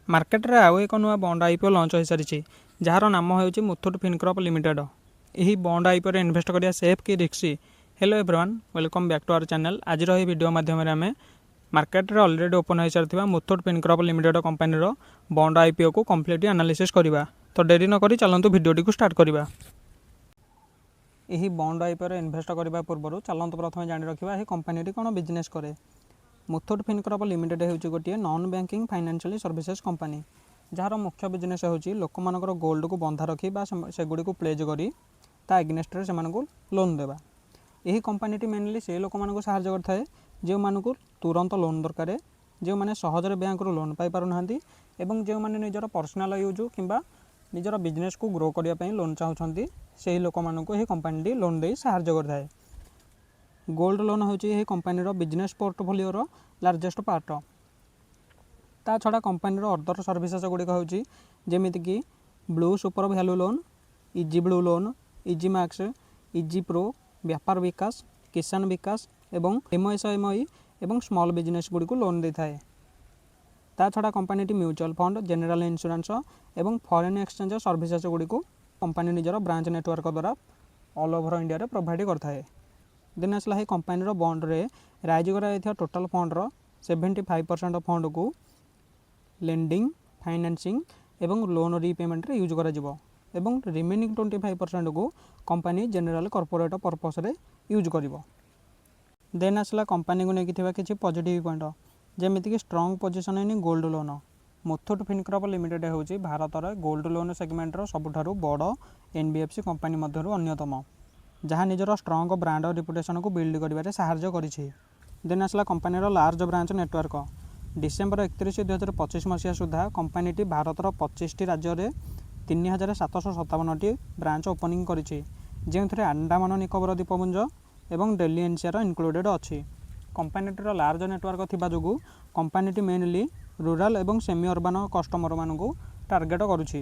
ମାର୍କେଟରେ ଆଉ ଏକ ନୂଆ ବଣ୍ଡ ଆଇପିଓ ଲଞ୍ଚ ହୋଇସାରିଛି, ଯାହାର ନାମ ହେଉଛି ମୁଥୁଟ୍ ଫିନକର୍ପ ଲିମିଟେଡ୍। ଏହି ବଣ୍ଡ ଆଇପିଓରେ ଇନଭେଷ୍ଟ କରିବା ସେଫ୍ କି risky? Hello everyone, welcome back to our channel. ଆଜିର ଏହି ଭିଡ଼ିଓ ମାଧ୍ୟମରେ ଆମେ ମାର୍କେଟରେ ଅଲରେଡ଼ି ଓପନ୍ ହୋଇସାରିଥିବା ମୁଥୁଟ୍ ଫିନକର୍ପ ଲିମିଟେଡ୍ କମ୍ପାନୀର ବଣ୍ଡ ଆଇପିଓକୁ କମ୍ପ୍ଲିଟଲି ଆନାଲିସିସ୍ କରିବା। ତ ଡେରି ନକରି ଚାଲନ୍ତୁ ଭିଡ଼ିଓଟିକୁ ଷ୍ଟାର୍ଟ କରିବା। ଏହି ବଣ୍ଡ ଆଇପିଓରେ ଇନଭେଷ୍ଟ କରିବା ପୂର୍ବରୁ ଚାଲନ୍ତୁ ପ୍ରଥମେ ଜାଣି ରଖିବା ଏହି କମ୍ପାନୀଟି କ'ଣ ବିଜନେସ୍ କରେ। ମୁଥୁଟ୍ ଫିନକର୍ପ ଲିମିଟେଡ୍ ହେଉଛି ଗୋଟିଏ non banking financially services company, ଯାହାର ମୁଖ୍ୟ ବିଜନେସ୍ ହେଉଛି ଲୋକମାନଙ୍କର ଗୋଲ୍ଡକୁ ବନ୍ଧା ରଖି ବା ସେଗୁଡ଼ିକୁ ପ୍ଲେଜ୍ କରି ତା ଏଗନେଷ୍ଟରେ ସେମାନଙ୍କୁ ଲୋନ୍ ଦେବା। ଏହି କମ୍ପାନୀଟି ମେନଲି ସେ ଲୋକମାନଙ୍କୁ ସାହାଯ୍ୟ କରିଥାଏ ଯେଉଁମାନଙ୍କୁ ତୁରନ୍ତ ଲୋନ୍ ଦରକାର, ଯେଉଁମାନେ ସହଜରେ ବ୍ୟାଙ୍କରୁ ଲୋନ୍ ପାଇପାରୁନାହାନ୍ତି ଏବଂ ଯେଉଁମାନେ ନିଜର ପର୍ସନାଲ ୟୁଜ୍ କିମ୍ବା ନିଜର ବିଜନେସ୍କୁ ଗ୍ରୋ କରିବା ପାଇଁ ଲୋନ୍ ଚାହୁଁଛନ୍ତି, ସେହି ଲୋକମାନଙ୍କୁ ଏହି କମ୍ପାନୀଟି ଲୋନ୍ ଦେଇ ସାହାଯ୍ୟ କରିଥାଏ। ଗୋଲ୍ଡ ଲୋନ୍ ହେଉଛି ଏହି କମ୍ପାନୀର ବିଜନେସ୍ ପୋର୍ଟଫୋଲିଓର ଲାର୍ଜେଷ୍ଟ ପାର୍ଟ। ତା ଛଡ଼ା କମ୍ପାନୀର ଅଦର ସର୍ଭିସେସ୍ ଗୁଡ଼ିକ ହେଉଛି ଯେମିତିକି blue super value loan, easy blue loan, easy max, easy pro, Vyapar Vikas, Kisan Vikas ଏବଂ ଏମ୍ଏସ୍ଏମ୍ଇ ଏବଂ ସ୍ମଲ୍ ବିଜନେସ୍ ଗୁଡ଼ିକୁ ଲୋନ୍ ଦେଇଥାଏ। ତା ଛଡ଼ା କମ୍ପାନୀଟି ମ୍ୟୁଚୁଆଲ୍ ଫଣ୍ଡ, ଜେନେରାଲ ଇନ୍ସୁରାନ୍ସ ଏବଂ ଫରେନ୍ ଏକ୍ସଚେଞ୍ଜ ସର୍ଭିସେସ୍ ଗୁଡ଼ିକୁ କମ୍ପାନୀ ନିଜର ବ୍ରାଞ୍ଚ ନେଟୱାର୍କ ଦ୍ୱାରା ଅଲ୍ ଓଭର ଇଣ୍ଡିଆରେ ପ୍ରୋଭାଇଡ଼ କରିଥାଏ। ଦେନ୍ ଆସିଲା ଏହି କମ୍ପାନୀର ବଣ୍ଡରେ ରାଇଜ୍ କରାଯାଇଥିବା ଟୋଟାଲ ଫଣ୍ଡର 75% ଫଣ୍ଡକୁ ଲେଣ୍ଡିଂ, ଫାଇନାନ୍ସିଂ ଏବଂ ଲୋନ୍ ରିପେମେଣ୍ଟରେ ୟୁଜ୍ କରାଯିବ ଏବଂ ରିମେନିଂ 25%କୁ କମ୍ପାନୀ ଜେନେରାଲ କର୍ପୋରେଟ୍ ପର୍ପସ୍ରେ ୟୁଜ୍ କରିବ। ଦେନ୍ ଆସିଲା କମ୍ପାନୀକୁ ନେଇକି ଥିବା କିଛି ପଜିଟିଭ୍ ପଏଣ୍ଟ, ଯେମିତିକି strong position in gold loan. Muthoot Fincorp limited ହେଉଛି ଭାରତରେ ଗୋଲ୍ଡ ଲୋନ୍ ସେଗମେଣ୍ଟର ସବୁଠାରୁ ବଡ଼ ଏନ୍ବିଏଫ୍ସି କମ୍ପାନୀ ମଧ୍ୟରୁ ଅନ୍ୟତମ, ଯାହା ନିଜର ଷ୍ଟ୍ରଙ୍ଗ ବ୍ରାଣ୍ଡ ରିପୁଟେସନକୁ ବିଲ୍ଡ କରିବାରେ ସାହାଯ୍ୟ କରିଛି। ଦେନ୍ ଆସିଲା କମ୍ପାନୀର ଲାର୍ଜ ବ୍ରାଞ୍ଚ ନେଟୱାର୍କ। ଡିସେମ୍ବର 31, 2025 ମସିହା ସୁଦ୍ଧା କମ୍ପାନୀଟି ଭାରତର 25ଟି ରାଜ୍ୟରେ 3757ଟି ବ୍ରାଞ୍ଚ ଓପନିଂ କରିଛି, ଯେଉଁଥିରେ ଆଣ୍ଡାମାନ ନିକୋବର ଦ୍ୱୀପପୁଞ୍ଜ ଏବଂ ଦିଲ୍ଲୀ ଏନ୍ସିଆର୍ ଇନକ୍ଲୁଡେଡ୍ ଅଛି। କମ୍ପାନୀଟିର ଲାର୍ଜ ନେଟୱାର୍କ ଥିବା ଯୋଗୁଁ କମ୍ପାନୀଟି ମେନଲି ରୁରାଲ ଏବଂ ସେମି ଅର୍ବାନ କଷ୍ଟମରମାନଙ୍କୁ ଟାର୍ଗେଟ କରୁଛି।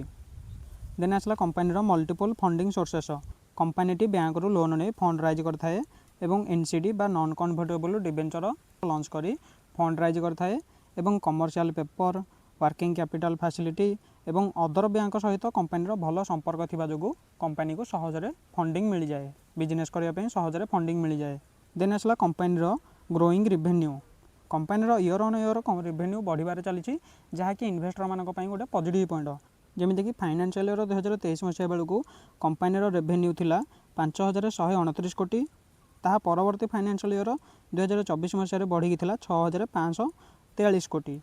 ଦେନ୍ ଆସିଲା କମ୍ପାନୀର ମଲ୍ଟିପଲ୍ ଫଣ୍ଡିଂ ସୋର୍ସେସ୍। କମ୍ପାନୀଟି ବ୍ୟାଙ୍କରୁ ଲୋନ୍ ନେଇ ଫଣ୍ଡ ରାଇଜ୍ କରିଥାଏ ଏବଂ ଏନ୍ସିଡି ବା ନନ୍ କନଭର୍ଟେବଲ୍ ଡିବେଞ୍ଚର ଲଞ୍ଚ କରି ଫଣ୍ଡ ରାଇଜ୍ କରିଥାଏ ଏବଂ commercial paper, working capital facility ଏବଂ ଅଦର ବ୍ୟାଙ୍କ ସହିତ କମ୍ପାନୀର ଭଲ ସମ୍ପର୍କ ଥିବା ଯୋଗୁଁ କମ୍ପାନୀକୁ ସହଜରେ ଫଣ୍ଡିଂ ମିଳିଯାଏ, ବିଜନେସ୍ କରିବା ପାଇଁ ସହଜରେ ଫଣ୍ଡିଂ ମିଳିଯାଏ। ଦେନ୍ ଆସିଲା କମ୍ପାନୀର ଗ୍ରୋଇଂ ରିଭେନ୍ୟୁ। କମ୍ପାନୀର ଇୟର୍ ଅନ୍ ଇୟର୍ ରିଭେନ୍ୟୁ ବଢ଼ିବାରେ ଚାଲିଛି, ଯାହାକି ଇନଭେଷ୍ଟରମାନଙ୍କ ପାଇଁ ଗୋଟେ ପଜିଟିଭ୍ ପଏଣ୍ଟ। ଯେମିତିକି ଫାଇନାନ୍ସିଆଲ ଇୟର୍ 2023 ମସିହା ବେଳକୁ କମ୍ପାନୀର ରେଭେନ୍ୟୁ ଥିଲା 5129 କୋଟି, ତାହା ପରବର୍ତ୍ତୀ ଫାଇନାନ୍ସିଆଲ ଇୟର୍ 2024 ମସିହାରେ ବଢ଼ିକି ଥିଲା 6543 କୋଟି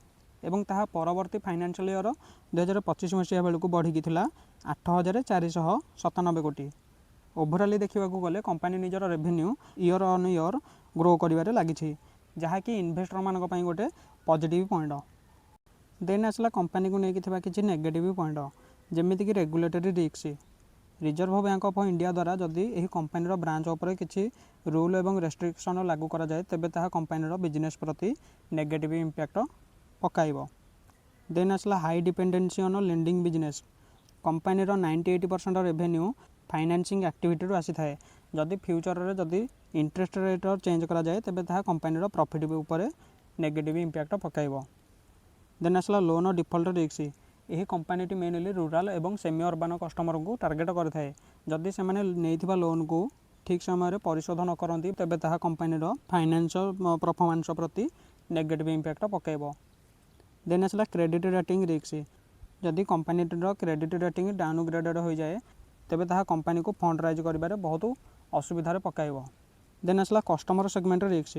ଏବଂ ତାହା ପରବର୍ତ୍ତୀ ଫାଇନାନ୍ସିଆଲ ଇୟର୍ 2025 ମସିହା ବେଳକୁ ବଢ଼ିକି ଥିଲା 8497 କୋଟି। ଓଭରାଲି ଦେଖିବାକୁ ଗଲେ କମ୍ପାନୀ ନିଜର revenue year on year grow କରିବାରେ ଲାଗିଛି, ଯାହାକି ଇନଭେଷ୍ଟରମାନଙ୍କ ପାଇଁ ଗୋଟେ ପଜିଟିଭ୍ ପଏଣ୍ଟ। ଦେନ୍ ଆସିଲା କମ୍ପାନୀକୁ ନେଇକି ଥିବା କିଛି ନେଗେଟିଭ୍ ପଏଣ୍ଟ, ଯେମିତିକି regulatory risk. Reserve bank of India ଦ୍ୱାରା ଯଦି ଏହି କମ୍ପାନୀର ବ୍ରାଞ୍ଚ ଉପରେ କିଛି ରୁଲ୍ ଏବଂ ରେଷ୍ଟ୍ରିକ୍ସନ୍ ଲାଗୁ କରାଯାଏ, ତେବେ ତାହା କମ୍ପାନୀର ବିଜନେସ୍ ପ୍ରତି ନେଗେଟିଭ୍ ଇମ୍ପାକ୍ଟ ପକାଇବ। ଦେନ୍ ଆସିଲା high dependency on lending business. କମ୍ପାନୀର 98% ରେଭେନ୍ୟୁ ଫାଇନାନ୍ସିଂ ଆକ୍ଟିଭିଟିରୁ ଆସିଥାଏ। ଯଦି ଫ୍ୟୁଚରରେ ଯଦି ଇଣ୍ଟରେଷ୍ଟ ରେଟ୍ ଚେଞ୍ଜ କରାଯାଏ, ତେବେ ତାହା କମ୍ପାନୀର ପ୍ରଫିଟ୍ ଉପରେ ନେଗେଟିଭ୍ ଇମ୍ପାକ୍ଟ ପକାଇବ। ଦେନ୍ ଆସିଲା ଲୋନ୍ ଡିଫଲ୍ଟ ରିସ୍କ। ଏହି କମ୍ପାନୀଟି ମେନଲି ରୁରାଲ ଏବଂ ସେମି ଅର୍ବାନ କଷ୍ଟମରଙ୍କୁ ଟାର୍ଗେଟ କରିଥାଏ। ଯଦି ସେମାନେ ନେଇଥିବା ଲୋନ୍କୁ ଠିକ୍ ସମୟରେ ପରିଶୋଧ ନ କରନ୍ତି, ତେବେ ତାହା କମ୍ପାନୀର ଫାଇନାନ୍ସ ପରଫର୍ମାନ୍ସ ପ୍ରତି ନେଗେଟିଭ୍ ଇମ୍ପାକ୍ଟ ପକାଇବ। ଦେନ୍ ଆସିଲା କ୍ରେଡ଼ିଟ୍ ରେଟିଂ ରିସ୍କ। ଯଦି କମ୍ପାନୀଟିର କ୍ରେଡ଼ିଟ୍ ରେଟିଂ ଡାଉନଗ୍ରେଡେଡ଼ ହୋଇଯାଏ, ତେବେ ତାହା କମ୍ପାନୀକୁ ଫଣ୍ଡ ରାଇଜ୍ କରିବାରେ ବହୁତ ଅସୁବିଧାରେ ପକାଇବ। ଦେନ୍ ଆସିଲା କଷ୍ଟମର ସେଗମେଣ୍ଟ ରିସ୍କ।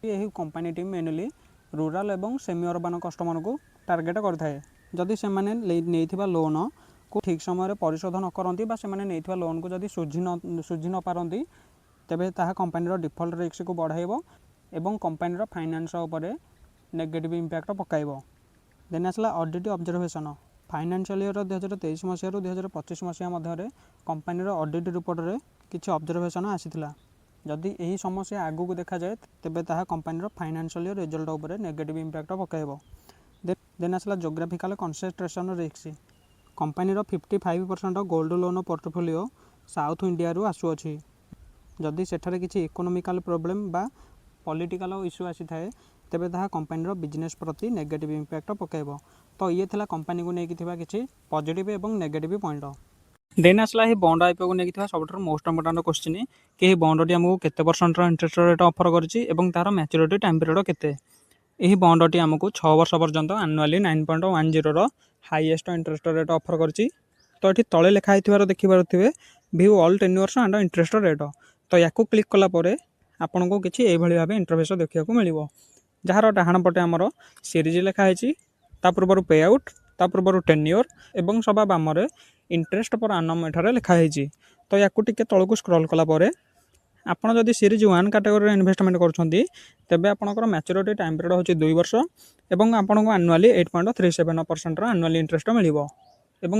ଏହି କମ୍ପାନୀଟି ମେନଲି ରୁରାଲ ଏବଂ ସେମି ଅର୍ବାନ କଷ୍ଟମରଙ୍କୁ ଟାର୍ଗେଟ କରିଥାଏ। ଯଦି ସେମାନେ ନେଇଥିବା ଲୋନ୍କୁ ଠିକ୍ ସମୟରେ ପରିଶୋଧ ନ କରନ୍ତି ବା ସେମାନେ ନେଇଥିବା ଲୋନ୍କୁ ଯଦି ଶୁଝି ନ ପାରନ୍ତି, ତେବେ ତାହା କମ୍ପାନୀର ଡିଫଲ୍ଟ ରିସ୍କକୁ ବଢ଼ାଇବ ଏବଂ କମ୍ପାନୀର ଫାଇନାନ୍ସ ଉପରେ ନେଗେଟିଭ୍ ଇମ୍ପାକ୍ଟ ପକାଇବ। ଦେନ୍ ଆସିଲା ଅଡ଼ିଟ୍ ଅବଜରଭେସନ୍। ଫାଇନାନ୍ସିଆଲ ଇୟର୍ 2023 ମସିହାରୁ 2025 ମସିହା ମଧ୍ୟରେ କମ୍ପାନୀର ଅଡ଼ିଟ୍ ରିପୋର୍ଟରେ କିଛି ଅବଜରଭେସନ୍ ଆସିଥିଲା। ଯଦି ଏହି ସମସ୍ୟା ଆଗକୁ ଦେଖାଯାଏ, ତେବେ ତାହା କମ୍ପାନୀର ଫାଇନାନ୍ସିଆଲ ରେଜଲ୍ଟ ଉପରେ ନେଗେଟିଭ୍ ଇମ୍ପାକ୍ଟ ପକାଇବ। ଦେନ୍ ଆସିଲା ଜୋଗ୍ରାଫିକାଲ କନସେଣ୍ଟ୍ରେସନ୍ ରିସ୍କ। କମ୍ପାନୀର 55% ଗୋଲ୍ଡ ଲୋନ୍ ପୋର୍ଟଫୋଲିଓ ସାଉଥ ଇଣ୍ଡିଆରୁ ଆସୁଅଛି। ଯଦି ସେଠାରେ କିଛି ଇକୋନୋମିକାଲ ପ୍ରୋବ୍ଲେମ୍ ବା ପଲିଟିକାଲ ଇସ୍ୟୁ ଆସିଥାଏ, ତେବେ ତାହା କମ୍ପାନୀର ବିଜନେସ୍ ପ୍ରତି ନେଗେଟିଭ୍ ଇମ୍ପାକ୍ଟ ପକାଇବ। तो ये थिला कंपनी को लेकिन किसी पॉजिटिव एवं नेगेटिव पॉइंट। देन आसला ही बॉन्ड आईपीओ को लेकिन सब मोस्ट इंपोर्टेंट क्वेश्चन कि बॉन्डटी आमको केते परसेंट इंटरेस्ट रेट ऑफर कर तार मैच्योरिटी टाइम पीरियड केते। यही बॉन्डटी आमको 6 वर्ष पर्यंत annually 9.10 highest interest rate offer करछि। तो ये तले लिखाई देखिपे view all tenures and interest rate. तो या क्लिक कलापर आपन को किसी यही भाव इंटरफेस देखा मिल जार डाहाण पटे आमर सीरीज लिखाई पूर्व पे आउट पूर्व टेन्योर एवं सभा बाम इंटरेस्ट पर आनम एठारे लिखाई। तो या तलू स्क्रॉल कलापर आपड़ जदि सीरीज 1 कैटेगरी इन्वेस्टमेंट करेंगे आपंकर मैच्योरिटी टाइम पीरियड हूँ 2 वर्ष और आपको आनुआली 8.37% आनुआली इंटरेस्ट मिल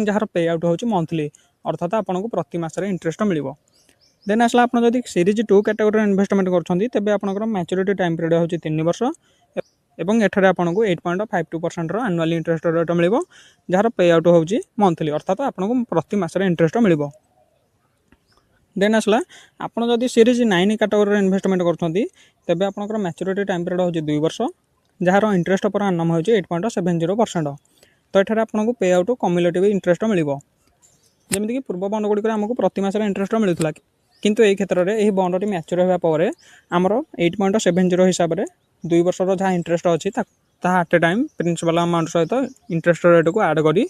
जार पे आउट हूँ मंथली अर्थात आपको प्रति मासरे इंटरेस्ट मिल। देन आसला आप सीरीज 2 कैटेगरी इन्वेस्टमेंट करेंगे आपंकर मैच्योरिटी टाइम पीरियड हूँ 3 वर्ष और एठारे आपको 8.52% आनुआली इंटरेस्ट रेट मिल जार पे आउट हूँ मंथली अर्थात आपको प्रति मासरे इंटरेस्ट मिल। देन आसला आपड़ जदि सीरीज 9 कैटेगरी इन्वेस्टमेंट करेंगे आपंकर मैच्योरिटी टाइम पीरियड हूँ 2 वर्ष जार इंटरेस्ट पर आनम हूँ 8.70%। तो ये आपको पे आउट कम्युलेटिव इंटरेस्ट मिल जमीक पूर्व बंड गुड़िक आमको प्रति मासरे इंटरेस्ट मिलूला किंतु ये क्षेत्र में यह बंडटी मैच्योर होगापर आमर 8.70 हिसाब से 2 वर्ष जहाँ इंटरेस्ट अच्छी at a time principal amount सहित इंटरेस्ट रेट को आड कर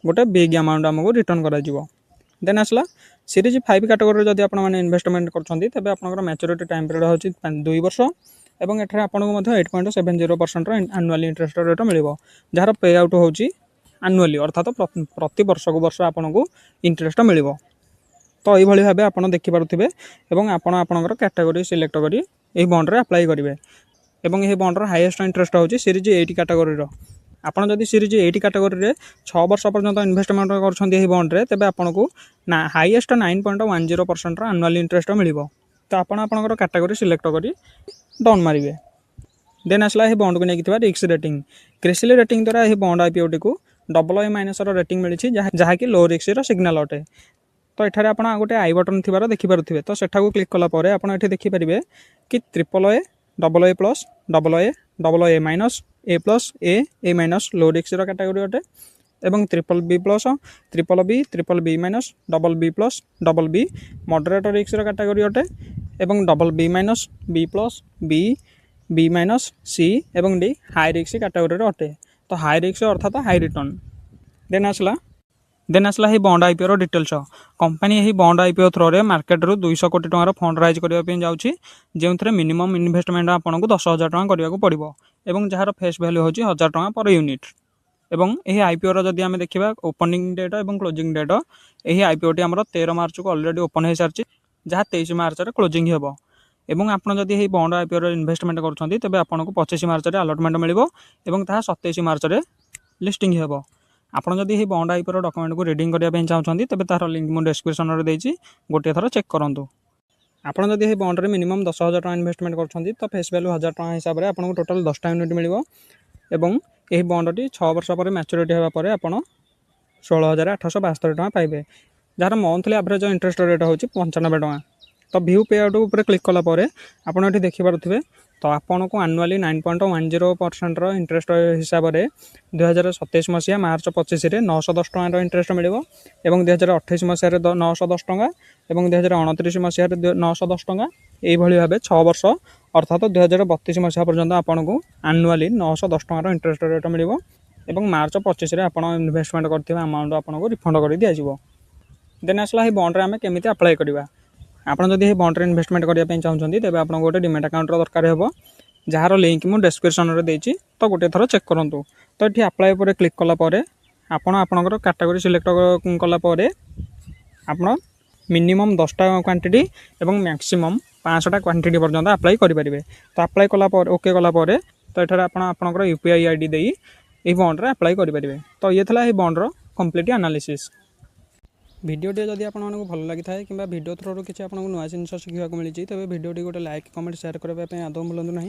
गोटे बिग अमाउंट आमको रिटर्न कर। देन आसला सीरीज 5 कैटेगरी जब आप इन्वेस्टमेंट करेंगे आपंकर मैच्योरिटी टाइम पीरियड हूँ 2 वर्ष और एठार आपको 8.70% आनुआली इंटरेस्ट रेट मिल जार पे आउट हूँ आनुआली अर्थात प्रति वर्ष को वर्ष आपको इंटरेस्ट मिल। तो ये भाव आप देखिपे और आपंकर कैटेगरी सिलेक्ट कर बॉन्ड अप्लाई करेंगे और यह बॉन्डर हाईएस्ट इंटरेस्ट हूँ सीरीज 8 कैटेगरी। आपड़ जदि सीरीज 8 कैटेगरी 6 वर्ष पर्यंत इन्वेस्टमेंट कर बॉन्ड्रे तेज आपको हाईएस्ट 9.10% आनुआली इंटरेस्ट मिल। तो आपंकर कैटेगरी सिलेक्ट कर डन मारे। देन आसला यह बॉन्ड को लेकिन रिस्क रेटिंग क्रिसिल रेटिंग द्वारा यह बॉन्ड आईपीओटी को AA- रेटिंग मिली जहाँकि लो रिस्क सिग्नाल अटे। तो ये आप गोटे आई बटन थी देखिपे तो सेठा क्लिक कलापर आप देखिपारे कि AAA AA minus A minus low risk category अटे और BBB minus BB moderate risk category अटे और BB minus B minus C और D हाई रिस्क कैटेगरी अटे। तो हाई रिस्क अर्थात हाई रिटर्न। देन आसला ही बॉन्ड आईपीओ डिटेल्स कंपनी यही बॉन्ड आईपीओ थ्रो रे मार्केट रू 200 कोटी टंकार फंड राइज करने जाऊँगी जो मिनिमम इन्वेस्टमेंट आपको 10,000 टଙ୍କା करने पड़ो और जार फेस वैल्यू हूँ 1000 टଙ୍କା पर यूनिट। और यही आईपीओ जदि आम देखा ओपनिंग डेट और क्लोजिंग डेट यही आईपीओटी आम 13 मार्च को अलरेडी ओपन हो सारी जहाँ 23 मार्च में क्लोजिंग हो। और आपड़ जदि यही बॉन्ड आईपीओ इन्वेस्टमेंट करेंगे आपको 25 मार्च में अलटमेंट मिल और 27 मार्च में लिस्टिंग हो। आपड़ जदि यही बॉन्ड आईपीओ डॉक्यूमेंट को रीडिंग करने चाहते तेज तार लिंक मुझे डिस्क्रिप्शन में देती गोटे थर चेक करूँ। आपड़ जदि यही बॉन्ड में मिनिमम 10,000 टଙ୍କା इन्वेस्टमेंट करेंगे तो फेस वैल्यू 1000 टଙ୍କା हिसाब से आपको टोटाल 10टा यूनिट मिल और यही बॉन्डटी 6 वर्ष पर मैच्योरिटी होगापर आप 16,872 टଙ୍କା पाइबे जार मंथली एवरेज इंटरेस्ट रेट हूँ 95 टଙ୍କା। तो व्यू पे आउट उपर क्लिक कलापर आपड़ ये देखिपे तो आपन को आनुआली 9.10% इंटरेस्ट हिसाब से 2027 मसीहा मार्च 25 में 910 टଙ୍କାର इंटरेस्ट मिल और 2028 मसीह 910 टଙ୍କା और 2029 मसीह 910 टଙ୍କା यही भाव 6 वर्ष अर्थात 2032 मसीहा पर्यंत आपन को आनुआली 910 टଙ୍କାର इंटरेस्ट रेट मिल और मार्च 25 में आप इन्वेस्टमेंट करथिबा अमाउंट आपको रिफंड कर दिया। देन आसला बॉन्ड में आम केमी अप्लाई करवा आपड़ जदि यही बॉन्ड इन्वेस्टमेंट करने चाहते तेज आपको गोटे डिमेट अकाउंट दरकार हो जार लिंक मुझे डिस्क्रिप्शन में देती तो गोटे थर चेक करूँ। तो ये अप्लाई पर क्लिक कलापर आपणकर कैटेगरी सिलेक्ट कलापर आप मिनिमम 10टा क्वांटिटी और मैक्सिमम 500टा क्वांटिटी पर्यंत अप्लाई करेंगे। तो अप्लाई कलापर ओके कलापर तो ये आपणकर यूपीआई आईडी दे ये बॉन्ड अप्लाई करेंगे। तो ये था ये बॉन्डर कंप्लीट एनालिसिस। भिडियोटी जदि आपको भल लगी था कि भिडियो थ्रू किसी आपको नुआ जिन शिखा मिली तेज भिडियोटी गोटे लाइक कमेंट शेयर करने आदौ भूलु ना।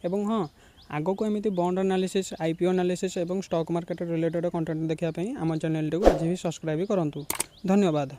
और हाँ आग को एमती बॉन्ड एनालिसिस आईपीओ एनालिसिस और स्टॉक मार्केट रिलेटेड कंटेंट देखापी आम चैनल को आज भी सब्सक्राइब करूँ। धन्यवाद।